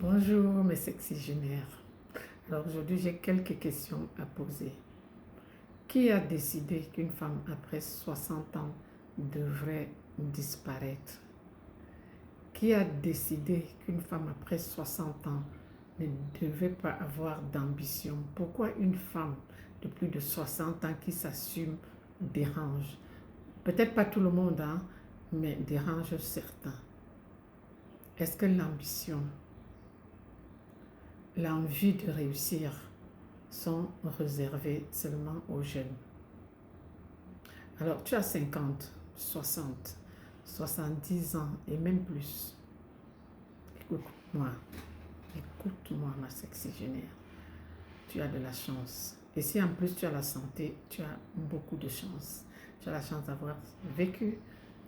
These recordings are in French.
Bonjour mes sexygénaires. Alors aujourd'hui j'ai quelques questions à poser. Qui a décidé qu'une femme après 60 ans devrait disparaître? Qui a décidé qu'une femme après 60 ans ne devait pas avoir d'ambition? Pourquoi une femme de plus de 60 ans qui s'assume dérange? Peut-être pas tout le monde, hein, mais dérange certains. Est-ce que l'ambition, l'envie de réussir sont réservées seulement aux jeunes? Alors, tu as 50, 60, 70 ans et même plus. Écoute-moi, écoute-moi, ma sexygénaire. Tu as de la chance. Et si en plus tu as la santé, tu as beaucoup de chance. Tu as la chance d'avoir vécu,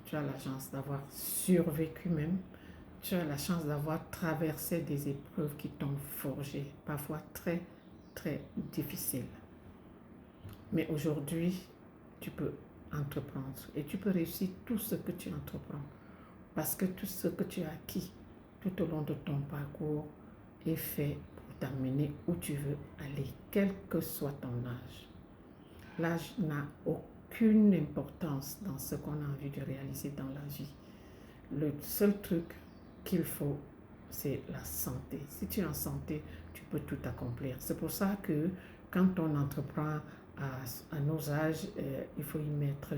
tu as la chance d'avoir survécu même, tu as la chance d'avoir traversé des épreuves qui t'ont forgé, parfois très, très difficiles. Mais aujourd'hui, tu peux entreprendre et tu peux réussir tout ce que tu entreprends parce que tout ce que tu as acquis tout au long de ton parcours est fait pour t'amener où tu veux aller, quel que soit ton âge. L'âge n'a aucune importance dans ce qu'on a envie de réaliser dans la vie. Le seul truc qu'il faut, c'est la santé. Si tu es en santé, tu peux tout accomplir. C'est pour ça que quand on entreprend à nos âges, il faut y mettre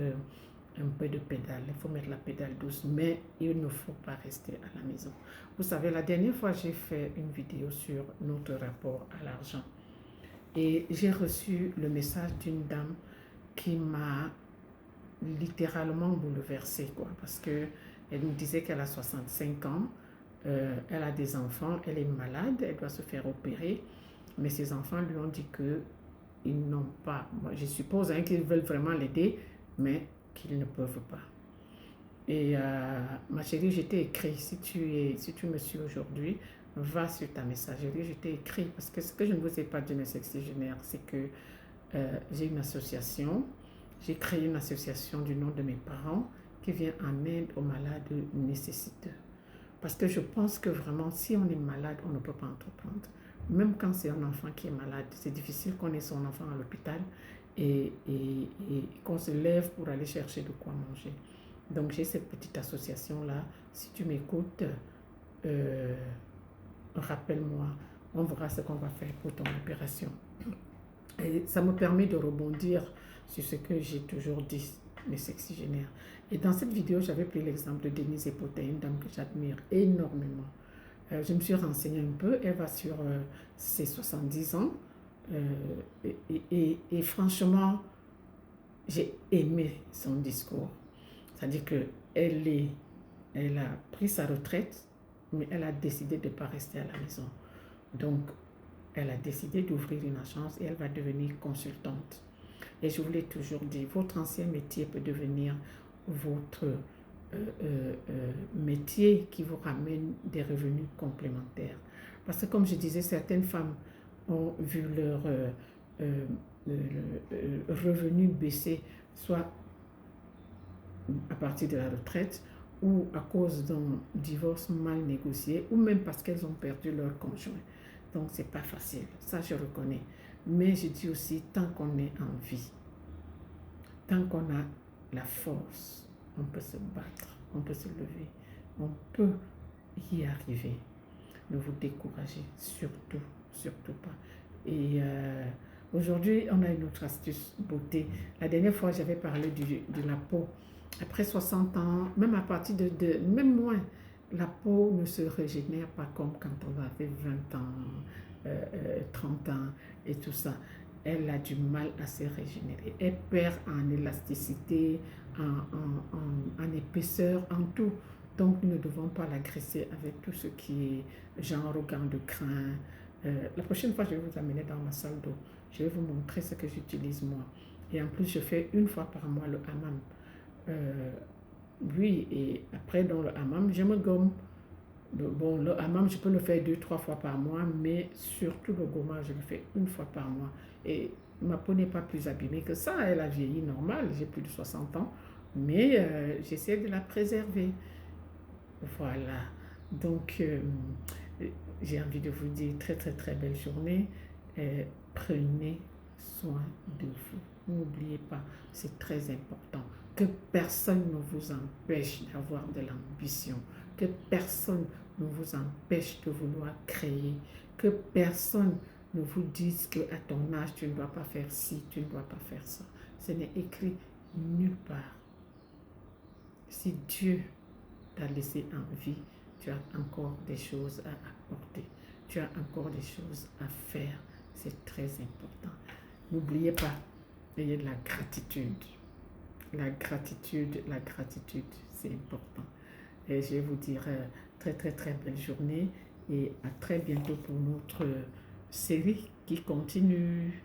un peu de pédale. Il faut mettre la pédale douce, mais il ne faut pas rester à la maison. Vous savez, la dernière fois, j'ai fait une vidéo sur notre rapport à l'argent. Et j'ai reçu le message d'une dame qui m'a littéralement bouleversée, quoi, parce que elle me disait qu'elle a 65 ans, elle a des enfants, elle est malade, elle doit se faire opérer, mais ses enfants lui ont dit que ils n'ont pas, moi je suppose hein, qu'ils veulent vraiment l'aider, mais qu'ils ne peuvent pas. Et ma chérie, je t'ai écrit, si tu me suis aujourd'hui, va sur ta messagerie, je t'ai écrit, parce que ce que je ne vous ai pas dit, mes sexygénaires, c'est que j'ai une association, j'ai créé une association du nom de mes parents qui vient en aide aux malades nécessiteux. Parce que je pense que vraiment, si on est malade, on ne peut pas entreprendre. Même quand c'est un enfant qui est malade, c'est difficile qu'on ait son enfant à l'hôpital et qu'on se lève pour aller chercher de quoi manger. Donc j'ai cette petite association-là. Si tu m'écoutes, euh, rappelle-moi, on verra ce qu'on va faire pour ton opération. Et ça me permet de rebondir sur ce que j'ai toujours dit, mes sexygénaires. Et dans cette vidéo, j'avais pris l'exemple de Denise Epoté, une dame que j'admire énormément. Je me suis renseignée un peu, elle va sur ses 70 ans. Et franchement, j'ai aimé son discours. C'est-à-dire elle a pris sa retraite, mais elle a décidé de ne pas rester à la maison. Donc, elle a décidé d'ouvrir une agence et elle va devenir consultante. Et je vous l'ai toujours dit, votre ancien métier peut devenir votre métier qui vous ramène des revenus complémentaires. Parce que comme je disais, certaines femmes ont vu leur revenu baisser, soit à partir de la retraite, ou à cause d'un divorce mal négocié, ou même parce qu'elles ont perdu leur conjoint. Donc, c'est pas facile, ça je reconnais. Mais je dis aussi, tant qu'on est en vie, tant qu'on a la force, on peut se battre, on peut se lever, on peut y arriver. Ne vous découragez surtout, surtout pas. Et aujourd'hui, on a une autre astuce beauté. La dernière fois, j'avais parlé de la peau. Après 60 ans, même à partir même moins, la peau ne se régénère pas comme quand on avait 20 ans, 30 ans et tout ça. Elle a du mal à se régénérer. Elle perd en élasticité, en épaisseur, en tout. Donc, nous ne devons pas l'agresser avec tout ce qui est genre gants de crin. La prochaine fois, je vais vous amener dans ma salle d'eau. Je vais vous montrer ce que j'utilise moi. Et en plus, je fais une fois par mois le hammam. Oui, et après dans le hammam, je me gomme. Bon, le hammam, je peux le faire 2, 3 fois par mois, mais surtout le gommage, je le fais une fois par mois. Et ma peau n'est pas plus abîmée que ça. Elle a vieilli normal, j'ai plus de 60 ans, mais j'essaie de la préserver. Voilà. Donc, j'ai envie de vous dire très très très belle journée. Prenez soin de vous. N'oubliez pas, c'est très important. Que personne ne vous empêche d'avoir de l'ambition. Que personne ne vous empêche de vouloir créer. Que personne ne vous dise qu'à ton âge, tu ne dois pas faire ci, tu ne dois pas faire ça. Ce n'est écrit nulle part. Si Dieu t'a laissé en vie, tu as encore des choses à apporter. Tu as encore des choses à faire. C'est très important. N'oubliez pas, ayez de la gratitude. La gratitude, c'est important. Et je vais vous dire très très très belle journée et à très bientôt pour notre série qui continue.